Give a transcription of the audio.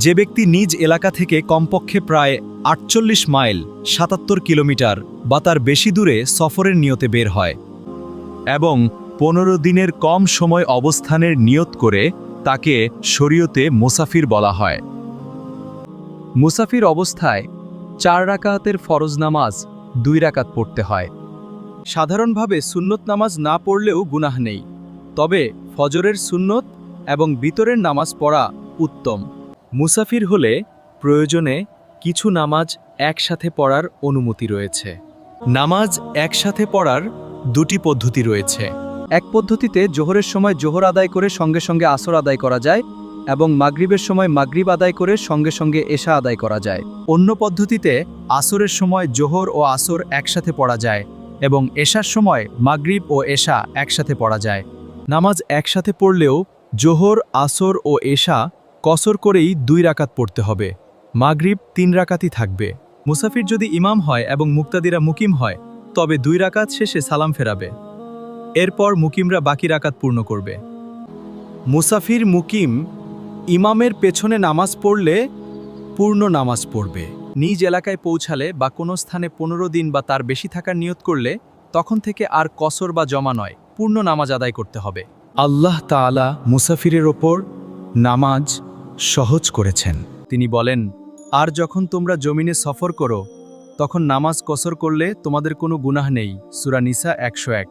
যে ব্যক্তি নিজ এলাকা থেকে কমপক্ষে প্রায় ৪৮ মাইল ৭৭ কিলোমিটার বা তার বেশি দূরে সফরের নিয়তে বের হয় এবং ১৫ দিনের কম সময় অবস্থানের নিয়ত করে তাকে শরীয়তে মুসাফির বলা হয়। মুসাফির অবস্থায় ৪ রাকাতের ফরজ নামাজ ২ রাকাত পড়তে হয়। সাধারণভাবে সুন্নত নামাজ না পড়লেও গুনাহ নেই, তবে ফজরের সুন্নত এবং বিতরের নামাজ পড়া উত্তম। মুসাফির হলে প্রয়োজনে কিছু নামাজ একসাথে পড়ার অনুমতি রয়েছে। নামাজ একসাথে পড়ার দুটি পদ্ধতি রয়েছে। এক পদ্ধতিতে জোহরের সময় জোহর আদায় করে সঙ্গে সঙ্গে আসর আদায় করা যায় এবং মাগরিবের সময় মাগরিব আদায় করে সঙ্গে সঙ্গে এশা আদায় করা যায়। অন্য পদ্ধতিতে আসরের সময় জোহর ও আসর একসাথে পড়া যায় এবং এশার সময় মাগরিব ও এশা একসাথে পড়া যায়। নামাজ একসাথে পড়লেও জোহর, আসর ও এশা কসর করেই ২ রাকাত পড়তে হবে। মাগরিব ৩ রাকাতই থাকবে। মুসাফির যদি ইমাম হয় এবং মুক্তাদিরা মুকিম হয় তবে ২ রাকাত শেষে সালাম ফেরাবে। এরপর মুকিমরা বাকি রাকাত পূর্ণ করবে। মুসাফির মুকিম ইমামের পেছনে নামাজ পড়লে পূর্ণ নামাজ পড়বে। নিজ এলাকায় পৌঁছালে বা কোনো স্থানে ১৫ দিন বা তার বেশি থাকার নিয়ত করলে তখন থেকে আর কসর বা জমা নয়, পূর্ণ নামাজ আদায় করতে হবে। আল্লাহ তাআলা মুসাফিরের ওপর নামাজ সহজ করেছেন। তিনি বলেন, আর যখন তোমরা জমিনে সফর করো তখন নামাজ কসর করলে তোমাদের কোনো গুনাহ নেই। সূরা নিসা ১০১।